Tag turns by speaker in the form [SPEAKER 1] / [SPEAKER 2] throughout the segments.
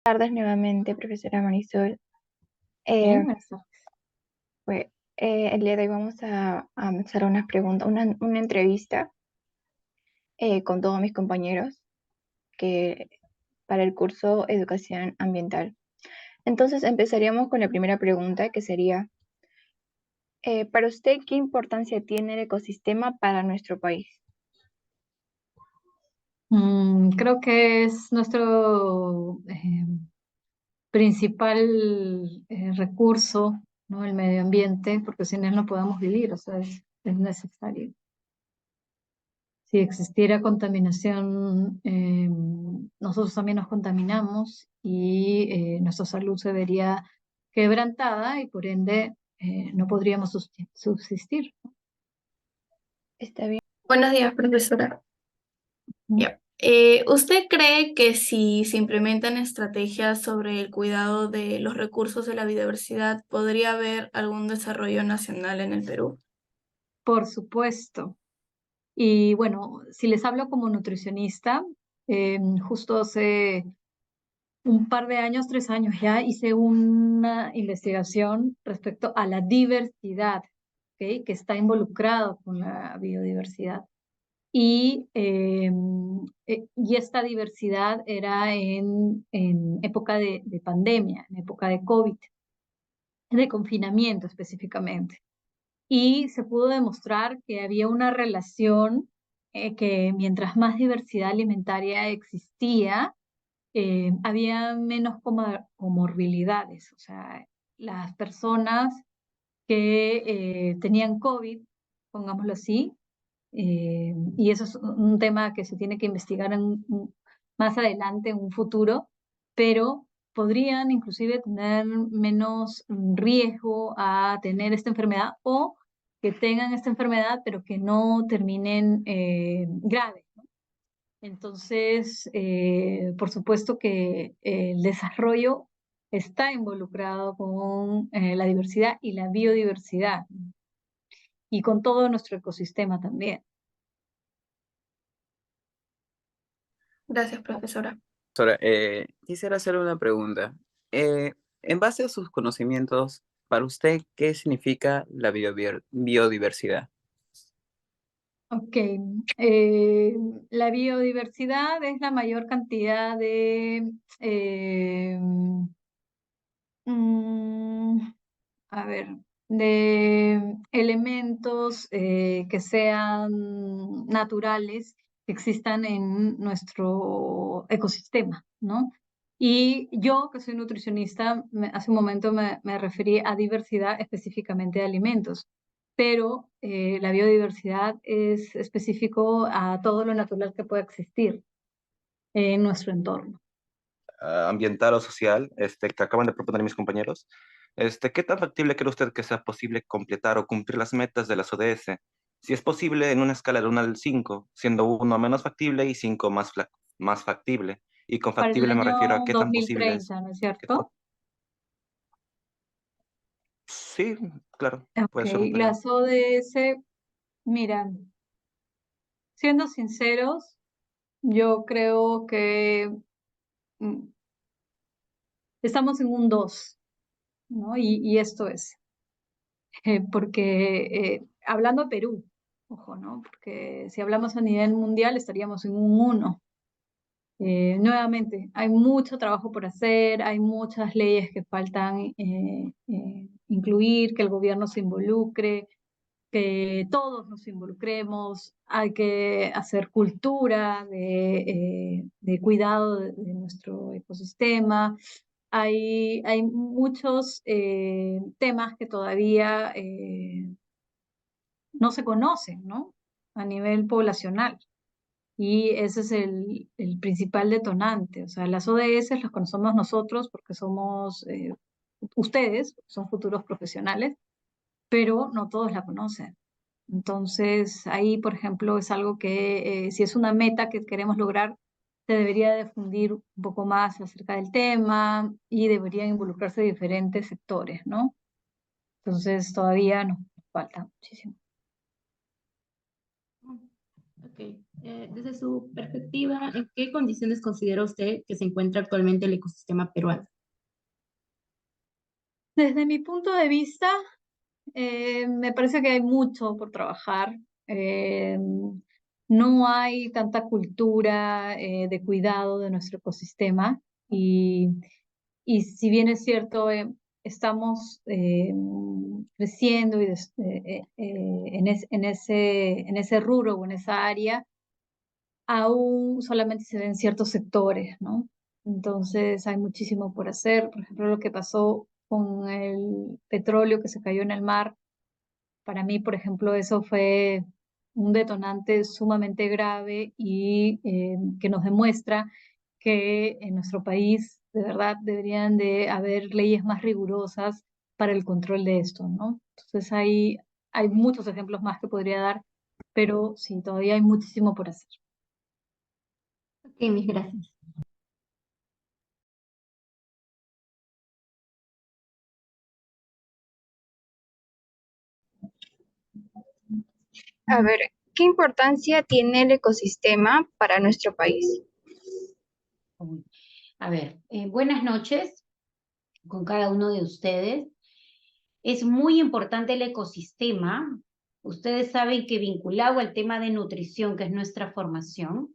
[SPEAKER 1] Tardes nuevamente, profesora Marisol.
[SPEAKER 2] Bien,
[SPEAKER 1] Eh,
[SPEAKER 2] buenas tardes.
[SPEAKER 1] pues, el día de hoy vamos a hacer unas preguntas, una entrevista con todos mis compañeros que, para el curso Educación Ambiental. Entonces empezaríamos con la primera pregunta, que sería, para usted, ¿qué importancia tiene el ecosistema para nuestro país?
[SPEAKER 2] Creo que es nuestro principal recurso, ¿no? El medio ambiente, porque sin él no podemos vivir, o sea, es necesario. Si existiera contaminación, nosotros también nos contaminamos y nuestra salud se vería quebrantada y por ende no podríamos subsistir.
[SPEAKER 1] Está bien.
[SPEAKER 3] Buenos días, profesora.
[SPEAKER 2] ¿No?
[SPEAKER 3] Ya. ¿Usted cree que si se implementan estrategias sobre el cuidado de los recursos de la biodiversidad, podría haber algún desarrollo nacional en el Perú?
[SPEAKER 2] Por supuesto. Y bueno, si les hablo como nutricionista, justo hace un par de años, 3 años ya, hice una investigación respecto a la diversidad, ¿ok? Que está involucrado con la biodiversidad. Y esta diversidad era en época de pandemia, en época de COVID, de confinamiento específicamente. Y se pudo demostrar que había una relación que mientras más diversidad alimentaria existía, había menos comorbilidades, o sea, las personas que tenían COVID, pongámoslo así, y eso es un tema que se tiene que investigar más adelante, en un futuro, pero podrían inclusive tener menos riesgo a tener esta enfermedad o que tengan esta enfermedad pero que no terminen grave. Entonces, por supuesto que el desarrollo está involucrado con la diversidad y la biodiversidad y con todo nuestro ecosistema también.
[SPEAKER 3] Gracias, profesora.
[SPEAKER 4] Profesora, quisiera hacer una pregunta. En base a sus conocimientos, para usted, ¿qué significa la biodiversidad?
[SPEAKER 2] Ok, la biodiversidad es la mayor cantidad de, mm, a ver, de elementos que sean naturales, que existan en nuestro ecosistema, ¿no? Y yo, que soy nutricionista, hace un momento me referí a diversidad específicamente de alimentos, pero la biodiversidad es específico a todo lo natural que pueda existir en nuestro entorno.
[SPEAKER 5] Ambiental o social, que acaban de proponer mis compañeros, ¿qué tan factible cree usted que sea posible completar o cumplir las metas de las ODS? Si es posible, en una escala de 1 al 5, siendo 1 menos factible y 5 más factible. Y con
[SPEAKER 2] Para el
[SPEAKER 5] factible me refiero a
[SPEAKER 2] año
[SPEAKER 5] qué tan posible es.
[SPEAKER 2] 2030, ¿no es
[SPEAKER 5] que
[SPEAKER 2] cierto?
[SPEAKER 5] po- sí, claro,
[SPEAKER 2] Ok,
[SPEAKER 5] puede ser un periodo.
[SPEAKER 2] las ODS, mira, siendo sinceros, yo creo que mm, estamos en un 2, ¿no? Y esto es, porque hablando de Perú, ojo, ¿no? Porque si hablamos a nivel mundial estaríamos en un 1. Nuevamente, hay mucho trabajo por hacer, hay muchas leyes que faltan incluir, que el gobierno se involucre, que todos nos involucremos, hay que hacer cultura de cuidado de nuestro ecosistema. Hay muchos temas que todavía no se conocen, ¿no? A nivel poblacional. Y ese es el principal detonante. O sea, las ODS las conocemos nosotros porque somos ustedes, son futuros profesionales, pero no todos la conocen. Entonces, ahí, por ejemplo, es algo que si es una meta que queremos lograr, se debería difundir un poco más acerca del tema y deberían involucrarse diferentes sectores, ¿no? Entonces, todavía nos falta muchísimo.
[SPEAKER 3] Ok.
[SPEAKER 6] Desde su perspectiva, ¿en qué condiciones considera usted que se encuentra actualmente el ecosistema peruano?
[SPEAKER 2] Desde mi punto de vista, me parece que hay mucho por trabajar. No hay tanta cultura de cuidado de nuestro ecosistema y si bien es cierto, estamos creciendo y en ese rubro o en esa área, aún solamente se ven ciertos sectores, ¿no? Entonces hay muchísimo por hacer. Por ejemplo, lo que pasó con el petróleo que se cayó en el mar, para mí, por ejemplo, eso fue un detonante sumamente grave y que nos demuestra que en nuestro país de verdad deberían de haber leyes más rigurosas para el control de esto, ¿no? Entonces hay muchos ejemplos más que podría dar, pero sí, todavía hay muchísimo por hacer.
[SPEAKER 6] Ok, mis gracias.
[SPEAKER 1] A ver, ¿qué importancia tiene el ecosistema para nuestro país?
[SPEAKER 7] A ver, buenas noches con cada uno de ustedes. Es muy importante el ecosistema. Ustedes saben que vinculado al tema de nutrición, que es nuestra formación,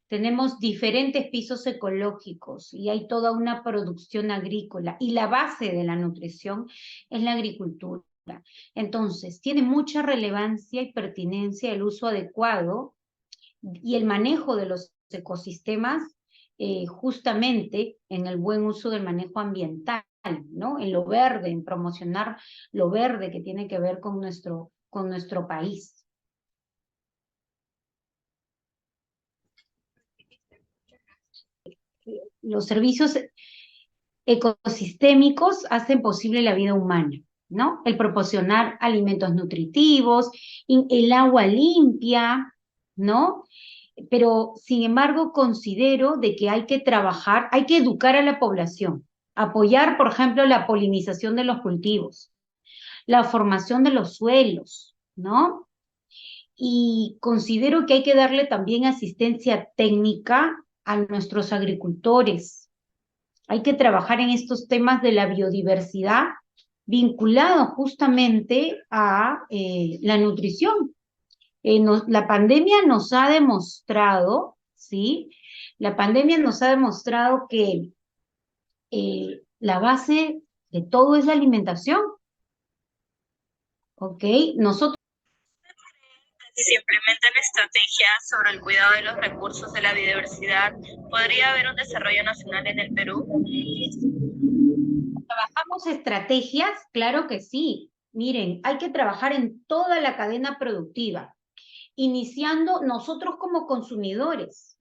[SPEAKER 7] tenemos diferentes pisos ecológicos y hay toda una producción agrícola y la base de la nutrición es la agricultura. Entonces, tiene mucha relevancia y pertinencia el uso adecuado y el manejo de los ecosistemas, justamente en el buen uso del manejo ambiental, ¿no? En lo verde, en promocionar lo verde que tiene que ver con nuestro país. Los servicios ecosistémicos hacen posible la vida humana, ¿no? El proporcionar alimentos nutritivos, el agua limpia, ¿no? Pero, sin embargo, considero de que hay que trabajar, hay que educar a la población, apoyar, por ejemplo, la polinización de los cultivos, la formación de los suelos, ¿no? Y considero que hay que darle también asistencia técnica a nuestros agricultores. Hay que trabajar en estos temas de la biodiversidad vinculado justamente a la nutrición. La pandemia nos ha demostrado, ¿sí? La pandemia nos ha demostrado que la base de todo es la alimentación, ¿ok? Nosotros
[SPEAKER 3] Si se implementan estrategias sobre el cuidado de los recursos de la biodiversidad, ¿podría haber un desarrollo nacional en el Perú?
[SPEAKER 7] trabajamos estrategias, claro que sí. Miren, hay que trabajar en toda la cadena productiva, iniciando nosotros como consumidores,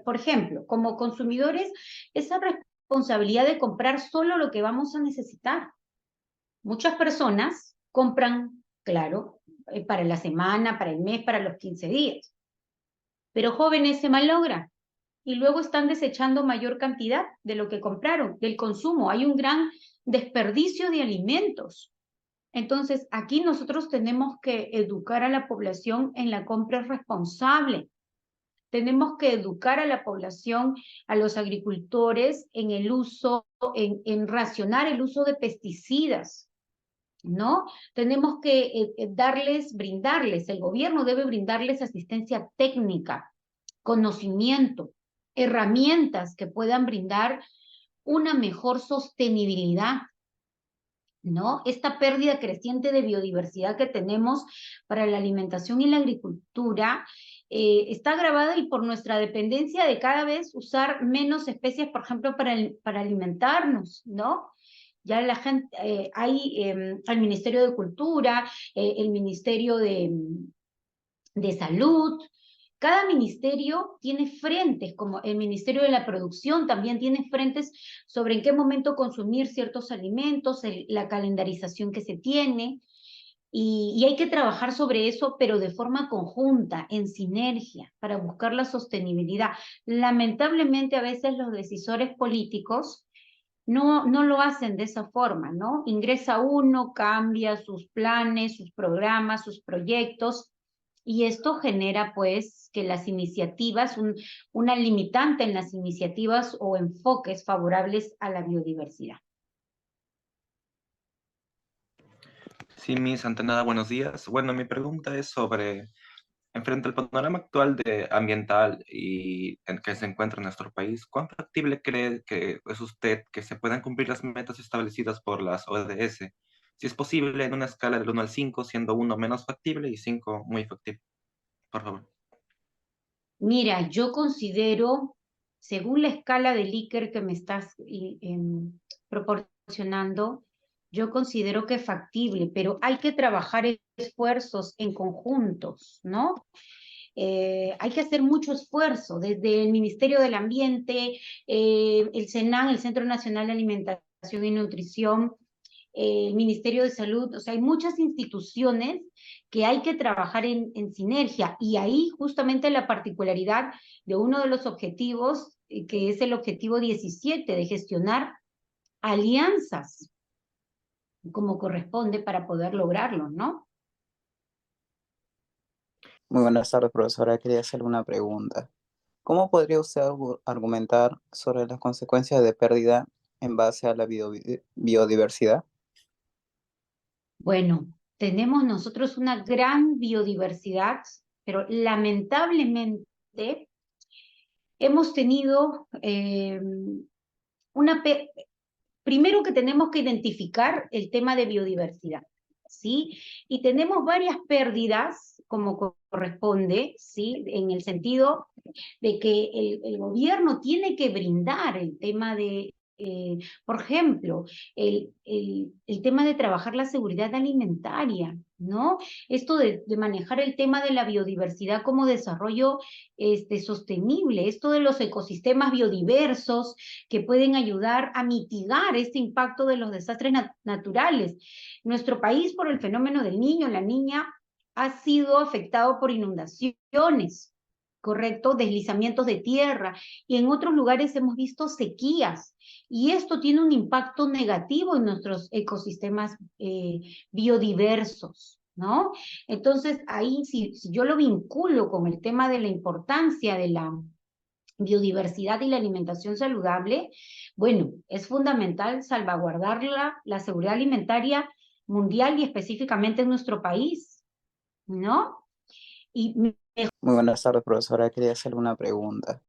[SPEAKER 7] por ejemplo, como consumidores, esa responsabilidad de comprar solo lo que vamos a necesitar. Muchas personas compran, claro, para la semana, para el mes, para los 15 días, pero jóvenes se malogran y luego están desechando mayor cantidad de lo que compraron, del consumo. Hay un gran desperdicio de alimentos. Entonces, aquí nosotros tenemos que educar a la población en la compra responsable. Tenemos que educar a la población, a los agricultores, en el uso, en racionar el uso de pesticidas, ¿no? Tenemos que brindarles, el gobierno debe brindarles asistencia técnica, conocimiento, herramientas que puedan brindar una mejor sostenibilidad, ¿no? Esta pérdida creciente de biodiversidad que tenemos para la alimentación y la agricultura está agravada y por nuestra dependencia de cada vez usar menos especies, por ejemplo, para alimentarnos, ¿no? Ya la gente, hay el Ministerio de Cultura, el Ministerio de Salud. Cada ministerio tiene frentes, como el Ministerio de la Producción también tiene frentes sobre en qué momento consumir ciertos alimentos, la calendarización que se tiene, y hay que trabajar sobre eso, pero de forma conjunta, en sinergia, para buscar la sostenibilidad. Lamentablemente, a veces los decisores políticos no lo hacen de esa forma, ¿no? Ingresa uno, cambia sus planes, sus programas, sus proyectos, Y esto genera pues que las iniciativas, una limitante en las iniciativas o enfoques favorables a la biodiversidad.
[SPEAKER 5] Sí, Miss, ante nada, buenos días. Bueno, mi pregunta es sobre, frente al panorama actual de ambiental y en que se encuentra en nuestro país, ¿cuán factible cree que es usted que se puedan cumplir las metas establecidas por las ODS? Si es posible, en una escala del 1 al 5, siendo 1 menos factible y 5 muy factible. Por favor.
[SPEAKER 7] Mira, yo considero, según la escala de Likert que me estás proporcionando, yo considero que es factible, pero hay que trabajar esfuerzos en conjuntos, ¿no? Hay que hacer mucho esfuerzo desde el Ministerio del Ambiente, el CENAN, el Centro Nacional de Alimentación y Nutrición, el Ministerio de Salud, o sea, hay muchas instituciones que hay que trabajar en sinergia, y ahí justamente la particularidad de uno de los objetivos, que es el objetivo 17, de gestionar alianzas como corresponde para poder lograrlo, ¿no?
[SPEAKER 4] Muy buenas tardes, profesora. Quería hacerle una pregunta. ¿Cómo podría usted argumentar sobre las consecuencias de pérdida en base a la biodiversidad?
[SPEAKER 7] Bueno, tenemos nosotros una gran biodiversidad, pero lamentablemente hemos tenido primero que tenemos que identificar el tema de biodiversidad, ¿sí? Y tenemos varias pérdidas, como corresponde, ¿sí? En el sentido de que el gobierno tiene que brindar el tema de, por ejemplo, el tema de trabajar la seguridad alimentaria, ¿no? Esto de manejar el tema de la biodiversidad como desarrollo sostenible, esto de los ecosistemas biodiversos que pueden ayudar a mitigar este impacto de los desastres naturales. Nuestro país, por el fenómeno del niño, la niña, ha sido afectado por inundaciones, ¿correcto? Deslizamientos de tierra, y en otros lugares hemos visto sequías, y esto tiene un impacto negativo en nuestros ecosistemas biodiversos, ¿no? Entonces, ahí si yo lo vinculo con el tema de la importancia de la biodiversidad y la alimentación saludable, bueno, es fundamental salvaguardar la seguridad alimentaria mundial y específicamente en nuestro país, ¿no? Y
[SPEAKER 4] Muy buenas tardes, profesora. Quería hacerle una pregunta.